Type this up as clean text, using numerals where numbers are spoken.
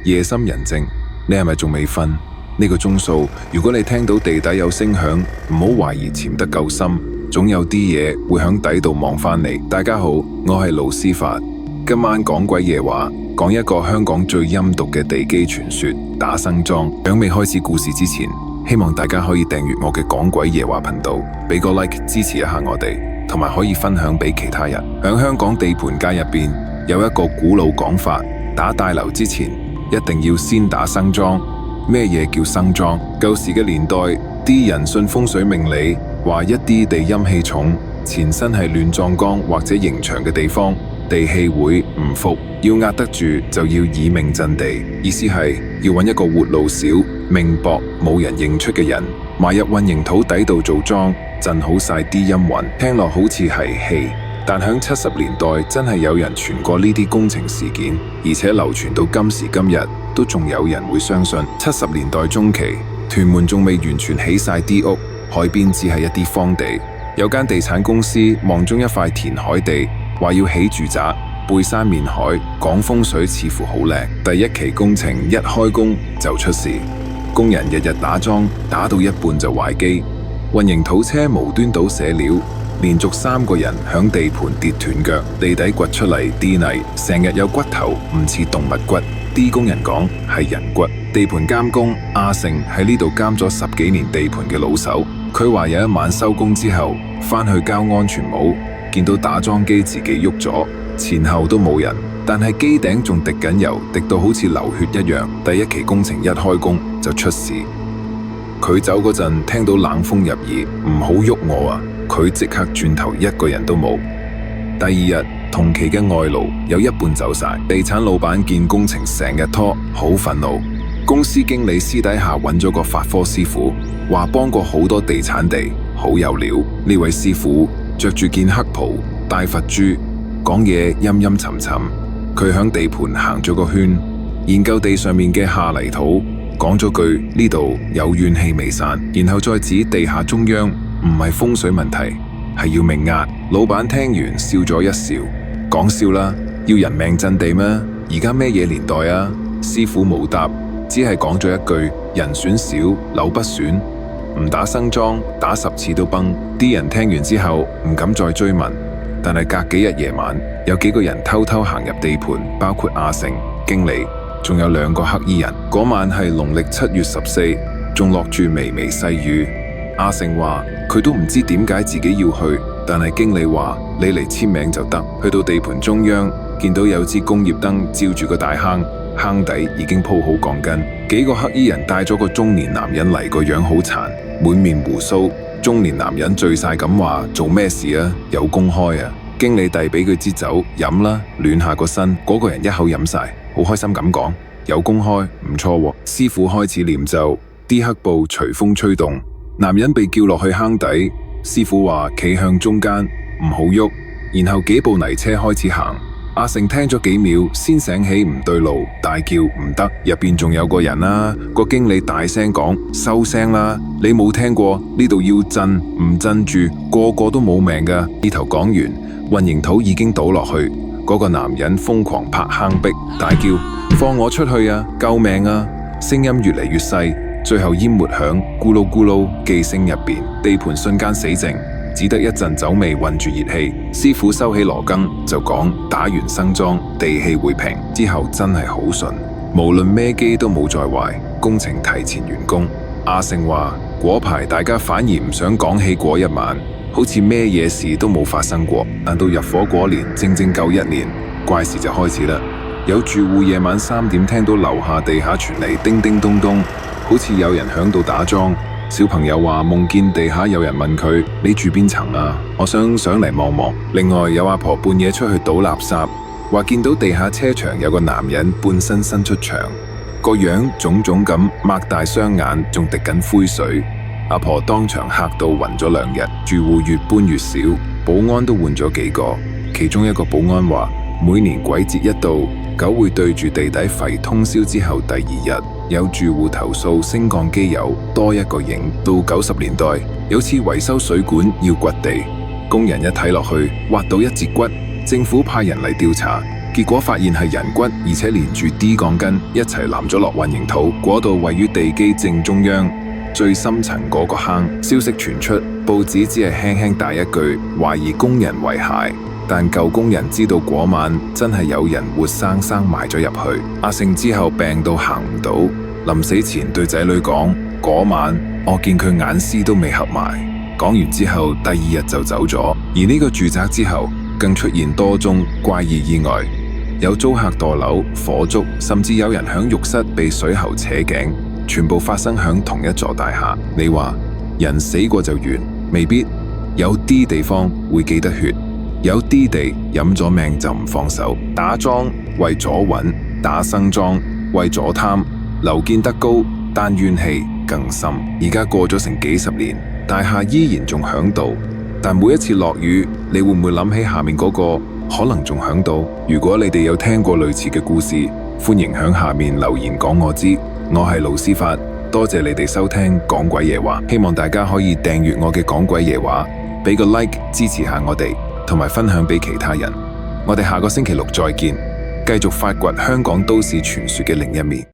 夜深人靜，你係咪仲未瞓？呢個鐘數，如果你聽到地底有聲響，唔好懷疑潛得夠深，總有啲嘢會響底度望返嚟。大家好，我係盧思發，今晚講鬼夜話，講一個香港最陰毒嘅地基傳說——打生莊。響未開始故事之前，希望大家可以訂閱我嘅講鬼夜話頻道，俾個 like 支持一下我哋，同埋可以分享俾其他人。響香港地盤界入邊有一個古老講法，打大樓之前一定要先打生莊。咩嘢叫生莊？舊時嘅年代，啲人信風水命理，話一啲地陰氣重，前身係亂葬崗或者刑場嘅地方，地氣會唔服，要壓得住就要以命鎮地，意思係要揾一個活路少、命薄、冇人認出嘅人，埋入混凝土底度做莊，鎮好晒啲陰魂。聽落好似係戲，但響70年代真係有人傳過呢啲工程事件，而且流傳到今時今日都仲有人會相信。70年代中期，屯門仲未完全起晒啲屋，海邊只係一啲荒地，有間地產公司望中一塊填海地，話要起住宅，背山面海，講風水似乎好靚。第一期工程一開工就出事，工人日日打樁，打到一半就壞機，混凝土車無端倒瀉料，連續3個人響地盤跌斷腳，地底掘出嚟啲泥，成日有骨頭，唔似動物骨。啲工人講係人骨。地盤監工阿成喺呢度監咗10幾年地盤嘅老手，佢話有一晚收工之後返去交安全帽，見到打樁機自己喐咗，前後都冇人，但係機頂仲滴緊油，滴到好似流血一樣。第一期工程一開工就出事，佢走嗰陣聽到冷風入耳，唔好喐我啊！佢即刻轉頭，一個人都冇。第二日同期嘅外勞有一半走晒，地產老闆見工程成日拖，好憤怒。公司經理私底下揾咗個法科師傅，話幫過好多地產地，好有料。呢位師傅着住件黑袍，戴佛珠，講嘢陰陰沉沉。佢響地盤行咗個圈，研究地上面嘅下泥土，講咗句呢度有怨氣未散，然後再指地下中央唔係風水問題，係要命壓。老闆聽完笑咗一笑，講笑啦，要人命鎮地咩？而家咩嘢年代啊？師傅冇答，只係講咗一句：人選少，樓不選，唔打生莊，打10次都崩。啲人聽完之後唔敢再追問，但係隔幾日夜晚，有幾個人偷偷行入地盤，包括阿成、經理，仲有2個黑衣人。嗰晚係農曆7月14，仲落住微微細雨。阿成話佢都唔知點解自己要去，但係經理話你嚟簽名就得。去到地盤中央，見到有支工業燈照住個大坑，坑底已經鋪好鋼筋。幾個黑衣人帶咗個中年男人嚟，個樣好殘，滿面鬍鬚。中年男人醉晒咁話：做咩事啊？有公開啊！經理遞俾佢支酒飲啦，暖下個身。嗰個人一口飲晒，好開心咁講：有公開，唔錯喎。師傅開始念咒，啲黑布隨風吹動。男人被叫落去坑底，師傅話企向中間，唔好喐，然後幾部泥車開始行。阿成聽咗幾秒，先醒起唔對路，大叫唔得，入邊仲有個人啊！個經理大聲講：收聲啦！你冇聽過呢度要鎮，唔鎮住個個都冇命噶。呢頭講完，混凝土已經倒落去，嗰個男人瘋狂拍坑壁，大叫：放我出去啊！救命啊！聲音越嚟越細。最後淹沒響咕嚕咕嚕機聲入邊，地盤瞬間死靜，只得一陣酒味混住熱氣。師傅收起羅庚就講：打完生莊，地氣會平。之後真係好順，無論咩機都冇再壞，工程提前完工。阿成話：嗰排大家反而唔想講起嗰一晚，好似咩嘢事都冇發生過。但到入伙嗰年，正正夠1年，怪事就開始啦。有住戶夜晚3點聽到樓下地下傳嚟叮叮咚咚，好似有人響度打樁。小朋友話夢見地下有人問佢：你住邊層啊？我想上嚟望望。另外有阿婆半夜出去倒垃圾，話見到地下車場有個男人半身伸出牆，個樣腫腫咁，擘大雙眼，仲滴緊灰水。阿婆當場嚇到暈咗2日。住戶越搬越少，保安都換咗幾個。其中一個保安話：每年鬼節一到，狗會對住地底吠通宵之後，第2日有住戶投訴升降機有多一個影。到90年代，有次維修水管要掘地，工人一睇落去挖到一截骨，政府派人嚟調查，結果發現係人骨，而且連住 D 鋼筋一齊攬咗落混凝土。嗰度位於地基正中央最深層嗰個坑。消息傳出，報紙只係輕輕帶一句懷疑工人遺骸，但舊工人知道嗰晚真係有人活生生埋咗入去。阿勝之後病到行唔到，臨死前對仔女講：嗰晚我見佢眼絲都未合埋。講完之後，第二日就走咗。而呢個住宅之後更出現多宗怪異意外，有租客墮樓、火燭，甚至有人響浴室被水喉扯頸，全部發生響同一座大廈。你話人死過就完？未必。有啲地方會記得血，有啲地飲咗命就唔放手。打樁為咗穩，打生樁為咗貪，樓建得高，但怨氣更深。而家過咗成幾十年，大廈依然仲響度，但每一次落雨，你會唔會諗起下面嗰個可能仲響度？如果你哋有聽過類似嘅故事，歡迎響下面留言講我知。我係盧斯發，多謝你哋收聽講鬼夜話，希望大家可以訂閱我嘅講鬼夜話，俾個 like 支持下我哋，同埋分享俾其他人。我哋下個星期六再見，繼續發掘香港都市傳說嘅另一面。